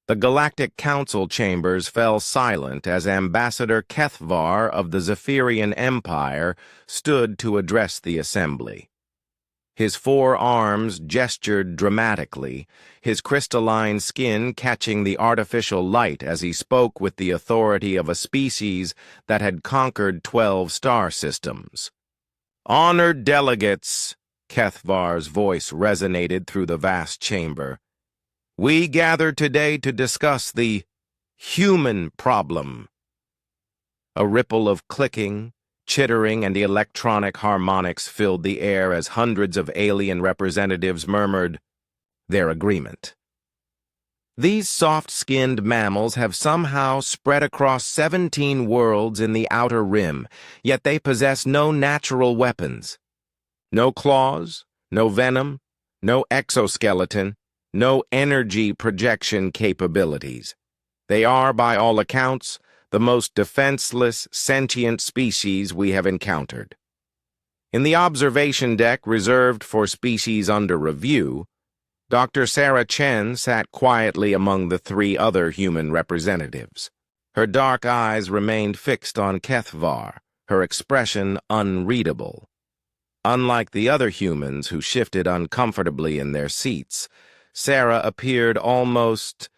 The Galactic Council chambers fell silent as Ambassador Kethvar of the Zephyrian Empire stood to address the assembly. His 4 arms gestured dramatically, his crystalline skin catching the artificial light as he spoke with the authority of a species that had conquered 12 star systems. "Honored delegates," Kethvar's voice resonated through the vast chamber. "We gather today to discuss the human problem." A ripple of clicking, chittering, and electronic harmonics filled the air as hundreds of alien representatives murmured their agreement. These soft-skinned mammals have somehow spread across 17 worlds in the outer rim, yet they possess no natural weapons. No claws, no venom, no exoskeleton, no energy projection capabilities. They are, by all accounts, the most defenseless, sentient species we have encountered. In the observation deck reserved for species under review, Dr. Sarah Chen sat quietly among the 3 other human representatives. Her dark eyes remained fixed on Kethvar, her expression unreadable. Unlike the other humans who shifted uncomfortably in their seats, Sarah appeared almost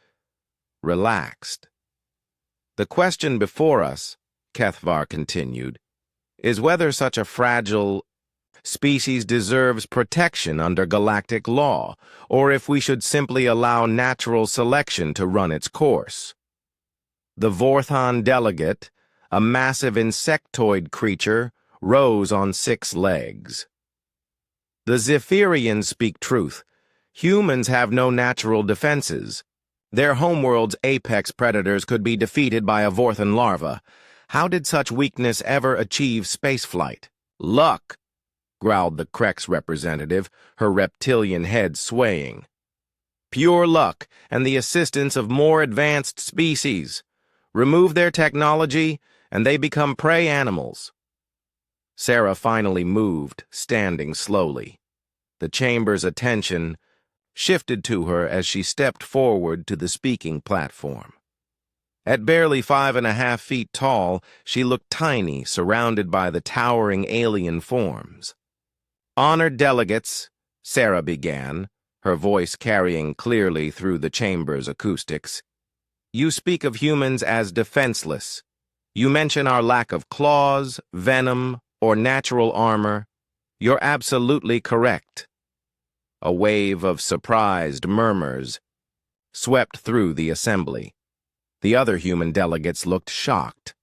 relaxed. "The question before us," Kethvar continued, "is whether such a fragile species deserves protection under galactic law, or if we should simply allow natural selection to run its course." The Vorthon delegate, a massive insectoid creature, rose on 6 legs. "The Zephyrians speak truth. Humans have no natural defenses. Their homeworld's apex predators could be defeated by a Vorthon larva. How did such weakness ever achieve spaceflight?" "Luck," growled the Krex representative, her reptilian head swaying. "Pure luck and the assistance of more advanced species. Remove their technology, and they become prey animals." Sarah finally moved, standing slowly. The chamber's attention shifted to her as she stepped forward to the speaking platform. At barely 5.5 feet tall, she looked tiny, surrounded by the towering alien forms. "Honored delegates," Sarah began, her voice carrying clearly through the chamber's acoustics. "You speak of humans as defenseless. You mention our lack of claws, venom, or natural armor. You're absolutely correct." A wave of surprised murmurs swept through the assembly. The other human delegates looked shocked.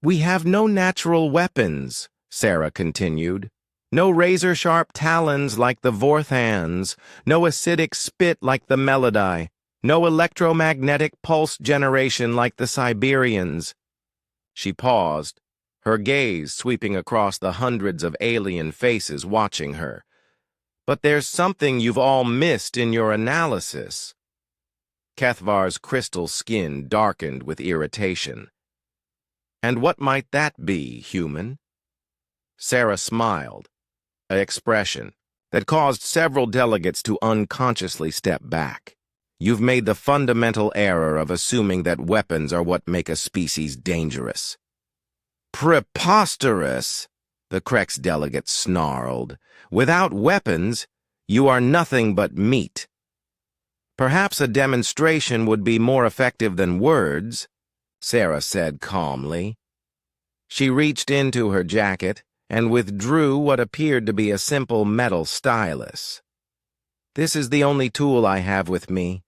"We have no natural weapons," Sarah continued. "No razor-sharp talons like the Vorthans, no acidic spit like the Melody, no electromagnetic pulse generation like the Siberians." She paused, her gaze sweeping across the hundreds of alien faces watching her. "But there's something you've all missed in your analysis." Kethvar's crystal skin darkened with irritation. "And what might that be, human?" Sarah smiled, an expression that caused several delegates to unconsciously step back. "You've made the fundamental error of assuming that weapons are what make a species dangerous." "Preposterous!" the Krex delegate snarled. "Without weapons, you are nothing but meat." "Perhaps a demonstration would be more effective than words," Sarah said calmly. She reached into her jacket and withdrew what appeared to be a simple metal stylus. "This is the only tool I have with me.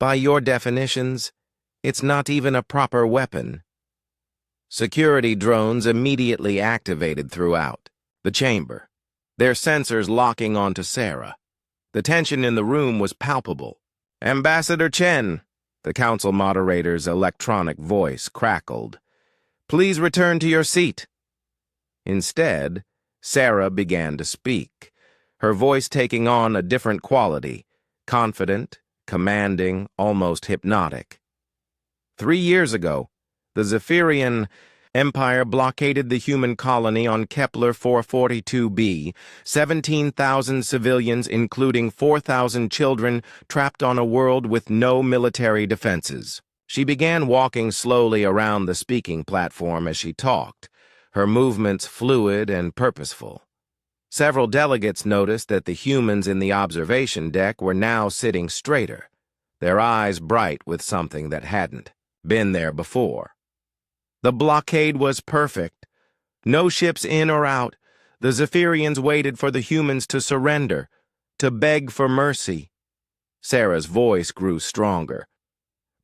By your definitions, it's not even a proper weapon." Security drones immediately activated throughout the chamber, their sensors locking onto Sarah. The tension in the room was palpable. "Ambassador Chen," the council moderator's electronic voice crackled, "please return to your seat." Instead, Sarah began to speak, her voice taking on a different quality, confident, commanding, almost hypnotic. 3 years ago, the Zephyrian Empire blockaded the human colony on Kepler 442b, 17,000 civilians, including 4,000 children, trapped on a world with no military defenses. She began walking slowly around the speaking platform as she talked, her movements fluid and purposeful. Several delegates noticed that the humans in the observation deck were now sitting straighter, their eyes bright with something that hadn't been there before. The blockade was perfect. No ships in or out. The Zephyrians waited for the humans to surrender, to beg for mercy. Sarah's voice grew stronger.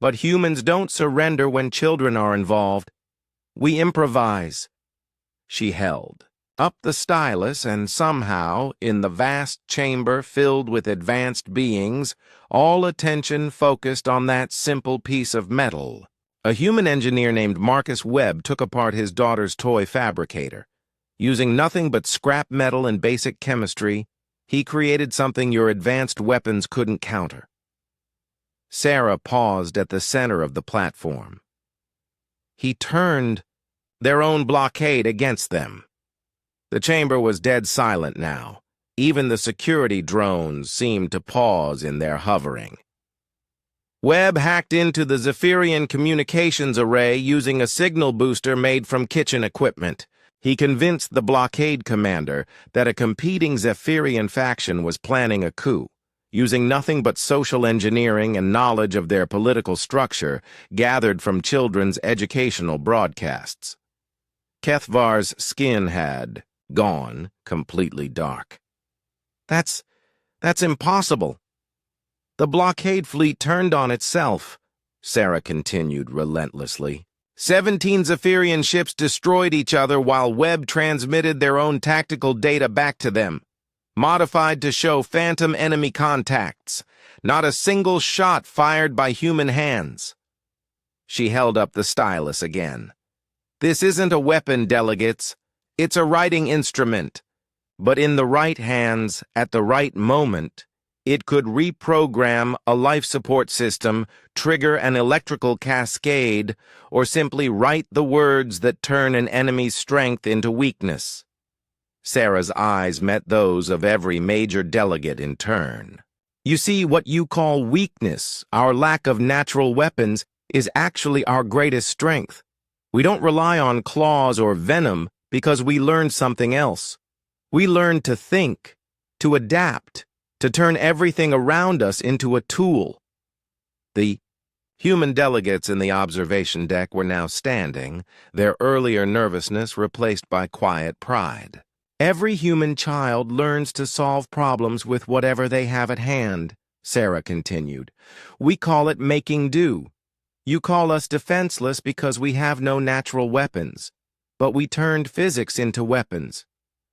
But humans don't surrender when children are involved. We improvise. She held up the stylus, and somehow, in the vast chamber filled with advanced beings, all attention focused on that simple piece of metal. A human engineer named Marcus Webb took apart his daughter's toy fabricator. Using nothing but scrap metal and basic chemistry, he created something your advanced weapons couldn't counter. Sarah paused at the center of the platform. He turned their own blockade against them. The chamber was dead silent now. Even the security drones seemed to pause in their hovering. Webb hacked into the Zephyrian communications array using a signal booster made from kitchen equipment. He convinced the blockade commander that a competing Zephyrian faction was planning a coup, using nothing but social engineering and knowledge of their political structure gathered from children's educational broadcasts. Kethvar's skin had gone completely dark. That's impossible. The blockade fleet turned on itself, Sarah continued relentlessly. 17 Zephyrian ships destroyed each other while Webb transmitted their own tactical data back to them, modified to show phantom enemy contacts. Not a single shot fired by human hands. She held up the stylus again. This isn't a weapon, delegates. It's a writing instrument. But in the right hands, at the right moment, it could reprogram a life support system, trigger an electrical cascade, or simply write the words that turn an enemy's strength into weakness. Sarah's eyes met those of every major delegate in turn. You see, what you call weakness, our lack of natural weapons, is actually our greatest strength. We don't rely on claws or venom because we learned something else. We learned to think, to adapt, to turn everything around us into a tool. The human delegates in the observation deck were now standing, their earlier nervousness replaced by quiet pride. Every human child learns to solve problems with whatever they have at hand, Sarah continued. We call it making do. You call us defenseless because we have no natural weapons. But we turned physics into weapons.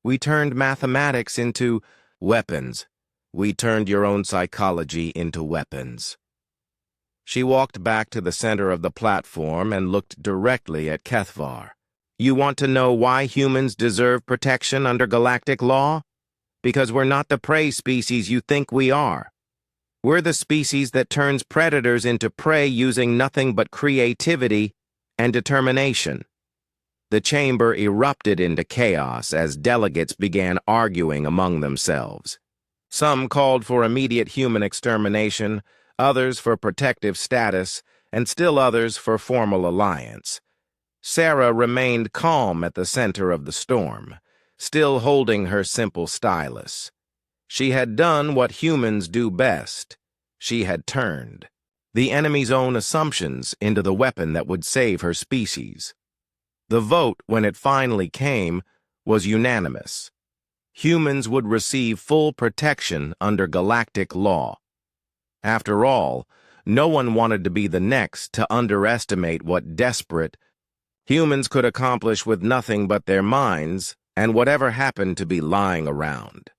We turned mathematics into weapons. We turned your own psychology into weapons. She walked back to the center of the platform and looked directly at Kethvar. You want to know why humans deserve protection under galactic law? Because we're not the prey species you think we are. We're the species that turns predators into prey using nothing but creativity and determination. The chamber erupted into chaos as delegates began arguing among themselves. Some called for immediate human extermination, others for protective status, and still others for formal alliance. Sarah remained calm at the center of the storm, still holding her simple stylus. She had done what humans do best. She had turned the enemy's own assumptions into the weapon that would save her species. The vote, when it finally came, was unanimous. Humans would receive full protection under galactic law. After all, no one wanted to be the next to underestimate what desperate humans could accomplish with nothing but their minds and whatever happened to be lying around.